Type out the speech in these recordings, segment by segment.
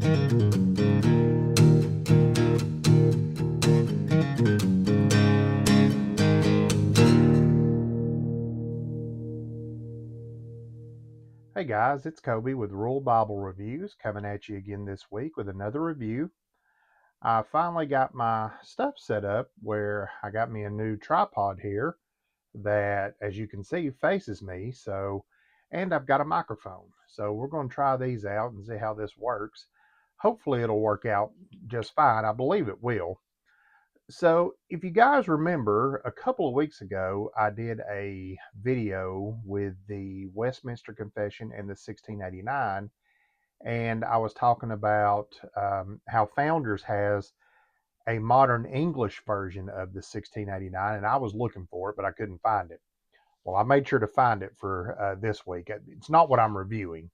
Hey guys, it's Kobe with Rural Bible Reviews coming at you again this week with another review. I finally got my stuff set up where I got me a new tripod here that, as you can see, faces me. And I've got a microphone. So we're going to try these out and see how this works. Hopefully it'll work out just fine. I believe it will. So, if you guys remember, a couple of weeks ago, I did a video with the Westminster Confession and the 1689, and I was talking about how Founders has a modern English version of the 1689, and I was looking for it, but I couldn't find it. Well, I made sure to find it for this week. It's not what I'm reviewing,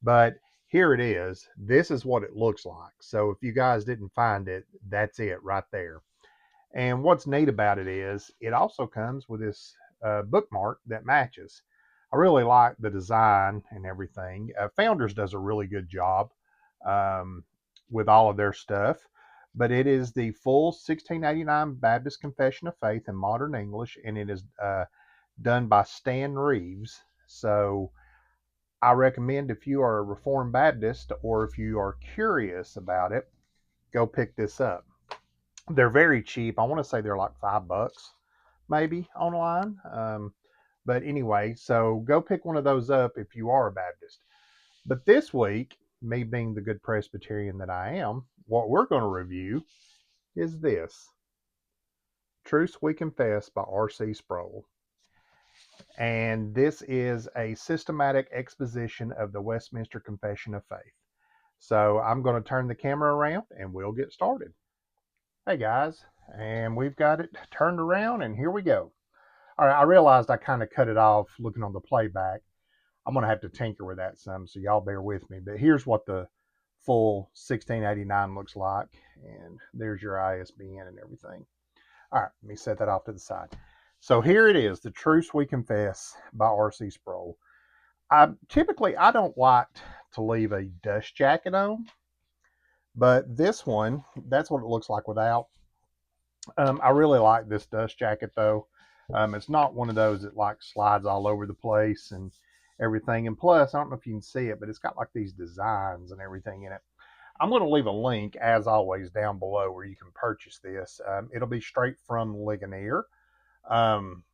but here it is. This is what it looks like. So, if you guys didn't find it, that's it right there. And what's neat about it is it also comes with this bookmark that matches. I really like the design and everything. Founders does a really good job um, with all of their stuff, but it is the full 1689 Baptist Confession of Faith in modern English, and it is done by Stan Reeves. So I recommend if you are a Reformed Baptist or if you are curious about it, go pick this up. They're very cheap. I want to say they're like $5 maybe online. But anyway, so go pick one of those up if you are a Baptist. But this week, me being the good Presbyterian that I am, what we're going to review is this Truths We Confess by R.C. Sproul. And this is a systematic exposition of the Westminster Confession of Faith. So I'm going to turn the camera around and we'll get started. Hey guys, and we've got it turned around and here we go. All right, I realized I kind of cut it off looking on the playback. I'm going to have to tinker with that some, so y'all bear with me. But here's what the full 1689 looks like, and there's your ISBN and everything. All right, let me set that off to the side. So here it is, The Truths We Confess by R.C. Sproul. I don't like to leave a dust jacket on, but this one, that's what it looks like without. I really like this dust jacket though. It's not one of those that like slides all over the place and everything. And plus, I don't know if you can see it, but it's got like these designs and everything in it. I'm going to leave a link, as always, down below where you can purchase this. It'll be straight from Ligonier. Um,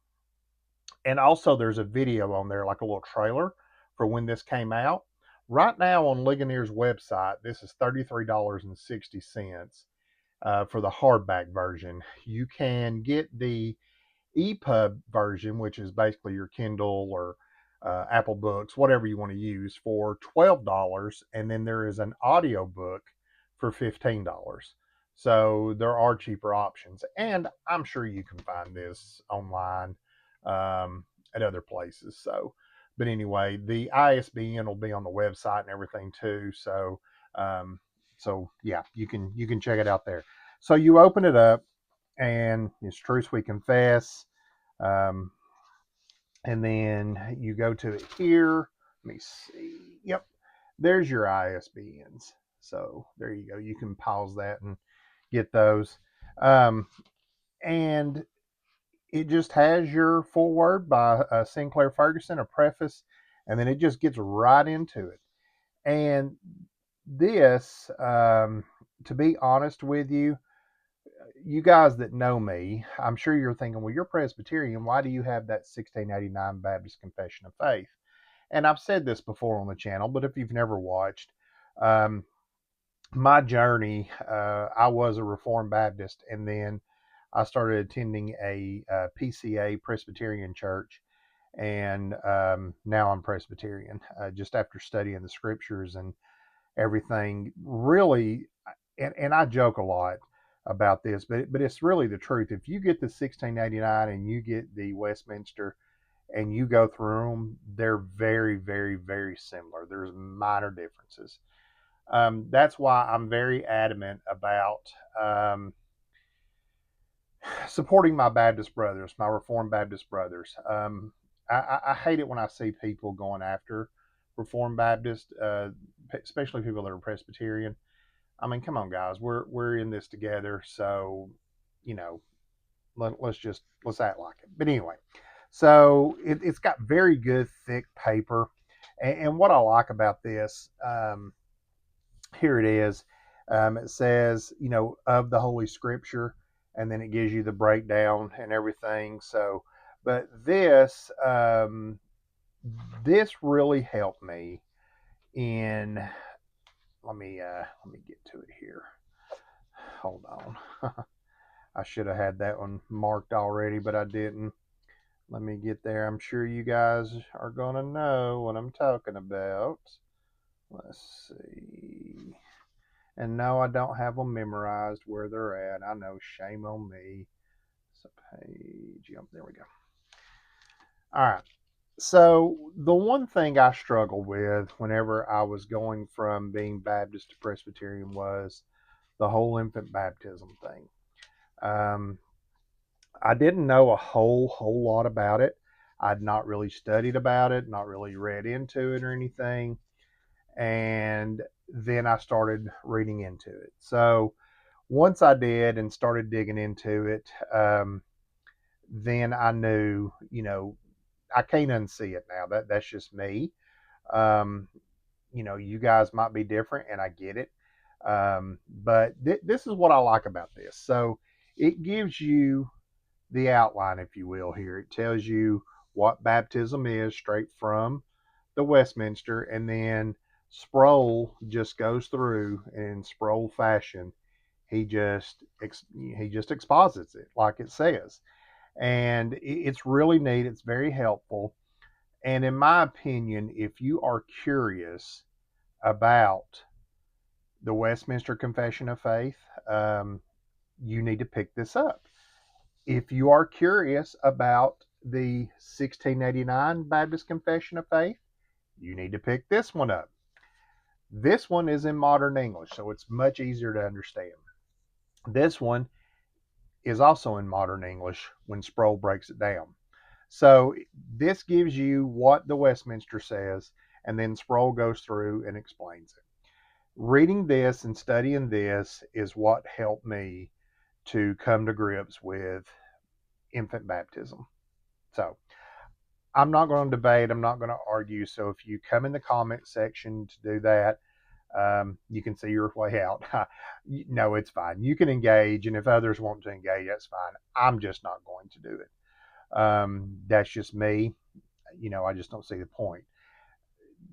and also, there's a video on there, like a little trailer for when this came out. Right now on Ligonier's website, this is $33.60 for the hardback version. You can get the EPUB version, which is basically your Kindle or Apple Books, whatever you want to use, for $12. And then there is an audio book for $15. So there are cheaper options. And I'm sure you can find this online at other places. But anyway, the ISBN will be on the website and everything too. Um, so yeah, you can check it out there. So you open it up, and it's Truths We Confess. Um, and then you go to it here. Let me see. Yep, there's your ISBNs. So there you go. You can pause that and get those. Um, and it just has your foreword by Sinclair Ferguson, a preface, and then it just gets right into it. And this, to be honest with you guys that know me, I'm sure you're thinking, well, you're Presbyterian. Why do you have that 1689 Baptist Confession of Faith? And I've said this before on the channel, but if you've never watched, um, my journey, I was a Reformed Baptist, and then I started attending a, PCA Presbyterian church, and now I'm Presbyterian, just after studying the scriptures and everything. Really, and I joke a lot about this, but it's really the truth. If you get the 1689 and you get the Westminster and you go through them, they're very, very, very similar. There's minor differences. That's why I'm very adamant about supporting my Baptist brothers, my Reformed Baptist brothers. I hate it when I see people going after Reformed Baptist, especially people that are Presbyterian. I mean, come on, guys, we're in this together, so you know, let's act like it. But anyway, so it's got very good thick paper, and what I like about this, here it is. It says, of the Holy Scripture, and then it gives you the breakdown and everything. So, but this really helped me in. Let me get to it here. Hold on. I should have had that one marked already, but I didn't. Let me get there. I'm sure you guys are gonna know what I'm talking about. Let's see. And no, I don't have them memorized where they're at. I know, shame on me. It's a page. Yep, there we go. All right. So, the one thing I struggled with whenever I was going from being Baptist to Presbyterian was the whole infant baptism thing. Um, I didn't know a whole lot about it. I'd not really studied about it, not really read into it or anything. And then I started reading into it. So, once I did and started digging into it, then I knew, I can't unsee it now. That's just me. Um, you guys might be different, and I get it. But this is what I like about this. So it gives you the outline, if you will. Here it tells you what baptism is straight from the Westminster, and then Sproul just goes through in Sproul fashion. He just exposits it like it says, and it's really neat. It's very helpful, and in my opinion, if you are curious about the Westminster Confession of Faith, you need to pick this up. If you are curious about the 1689 Baptist Confession of Faith, you need to pick this one up. This one is in modern English, so it's much easier to understand. This one is also in modern English when Sproul breaks it down. So this gives you what the Westminster says, and then Sproul goes through and explains it. Reading this and studying this is what helped me to come to grips with infant baptism. So I'm not going to debate, I'm not going to argue. So if you come in the comment section to do that, you can see your way out. No, it's fine. You can engage, and if others want to engage, that's fine. I'm just not going to do it. That's just me. I just don't see the point,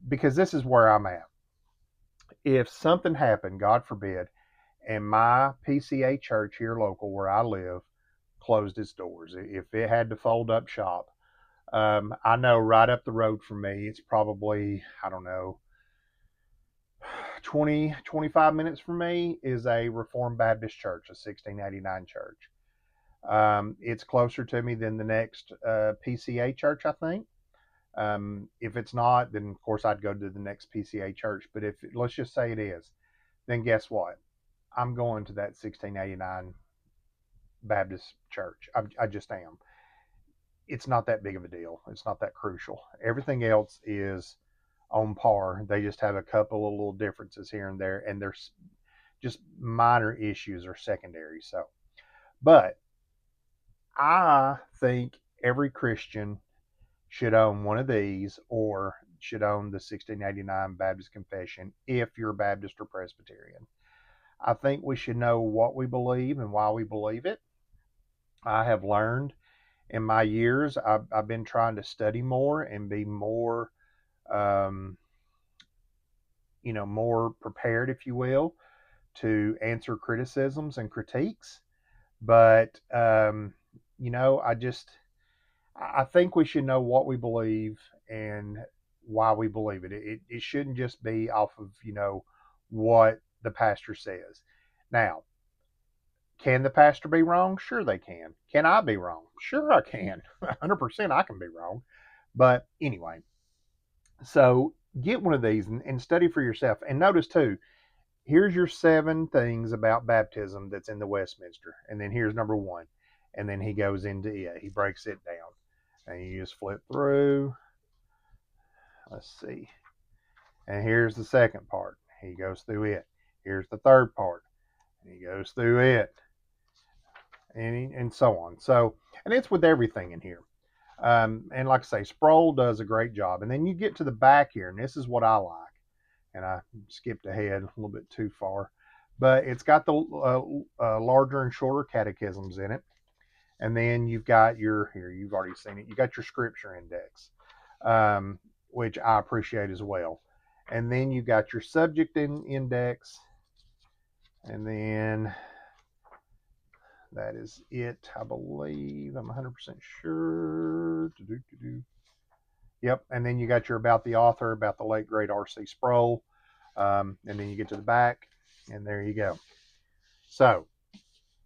because this is where I'm at. If something happened, God forbid, and my PCA church here local where I live closed its doors, if it had to fold up shop, I know right up the road from me, it's probably, I don't know, 20-25 minutes from me is a Reformed Baptist church, a 1689 church. It's closer to me than the next PCA church, I think. If it's not, then of course I'd go to the next PCA church. But if let's just say it is, then guess what? I'm going to that 1689 Baptist church. I just am. It's not that big of a deal. It's not that crucial. Everything else is on par. They just have a couple of little differences here and there, and there's just minor issues or secondary. So, but I think every Christian should own one of these or should own the 1689 Baptist Confession if you're Baptist or Presbyterian. I think we should know what we believe and why we believe it. I have learned in my years, I've been trying to study more and be more, um, more prepared, if you will, to answer criticisms and critiques. But, I think we should know what we believe and why we believe it. It shouldn't just be off of, what the pastor says. Now, can the pastor be wrong? Sure, they can. Can I be wrong? Sure, I can. 100% I can be wrong. But anyway, so get one of these and study for yourself. And notice too, here's your 7 things about baptism that's in the Westminster. And then here's number 1. And then he goes into it. He breaks it down. And you just flip through. Let's see. And here's the second part. He goes through it. Here's the third part. And he goes through it, and so on. So, and it's with everything in here. And like I say, Sproul does a great job. And then you get to the back here, and this is what I like. And I skipped ahead a little bit too far, but it's got the larger and shorter catechisms in it. And then you've got your, here, you've already seen it, you got your scripture index, um, which I appreciate as well. And then you've got your subject index, and then that is it, I believe. I'm 100% sure. Yep. And then you got your about the author, about the late great R.C. Sproul. And then you get to the back, and there you go. So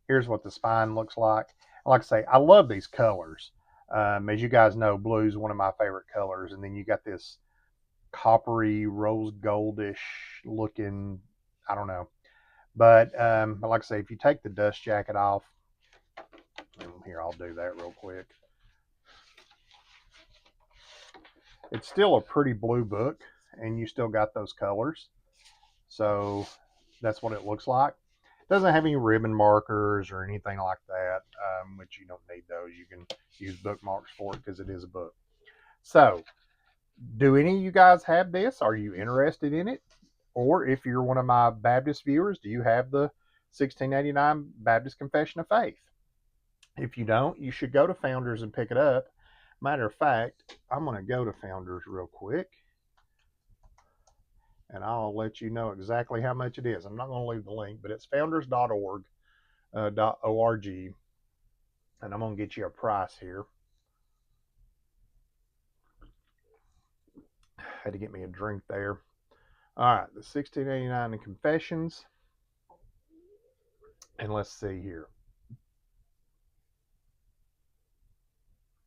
here's what the spine looks like. Like I say, I love these colors. As you guys know, blue is one of my favorite colors. And then you got this coppery, rose goldish looking, I don't know. But like I say, if you take the dust jacket off, here, I'll do that real quick. It's still a pretty blue book, and you still got those colors. So that's what it looks like. It doesn't have any ribbon markers or anything like that, which you don't need those. You can use bookmarks for it because it is a book. So, do any of you guys have this? Are you interested in it? Or if you're one of my Baptist viewers, do you have the 1689 Baptist Confession of Faith? If you don't, you should go to Founders and pick it up. Matter of fact, I'm going to go to Founders real quick, and I'll let you know exactly how much it is. I'm not going to leave the link, but it's founders.org, .org, and I'm going to get you a price here. Had to get me a drink there. All right, the 1689 in Confessions, and let's see here.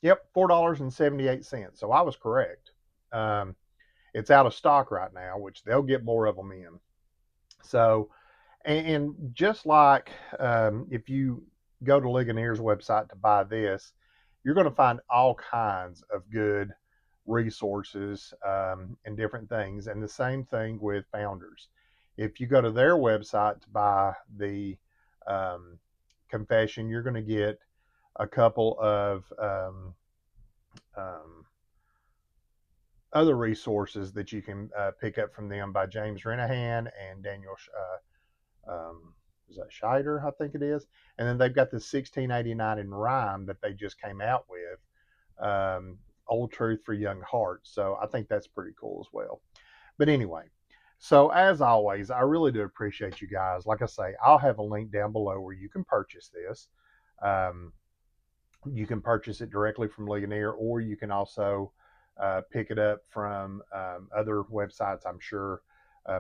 Yep, $4.78. So I was correct. It's out of stock right now, which they'll get more of them in. So, and just like if you go to Ligonier's website to buy this, you're going to find all kinds of good resources and different things. And the same thing with Founders. If you go to their website to buy the confession, you're going to get a couple of other resources that you can pick up from them by James Renahan and Daniel, is that Scheider, I think it is. And then they've got the 1689 in rhyme that they just came out with, Old Truth for Young Hearts. So I think that's pretty cool as well. But anyway, so as always, I really do appreciate you guys. Like I say, I'll have a link down below where you can purchase this. You can purchase it directly from Ligonier, or you can also pick it up from other websites, I'm sure,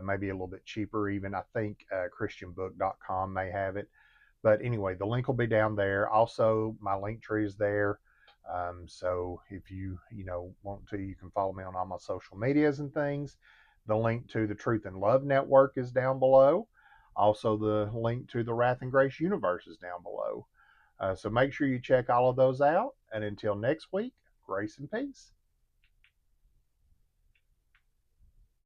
maybe a little bit cheaper even. I think christianbook.com may have it. But anyway, the link will be down there. Also, my link tree is there. So if you want to, you can follow me on all my social medias and things. The link to the Truth and Love Network is down below. Also, the link to the Wrath and Grace Universe is down below. So make sure you check all of those out. And until next week, grace and peace.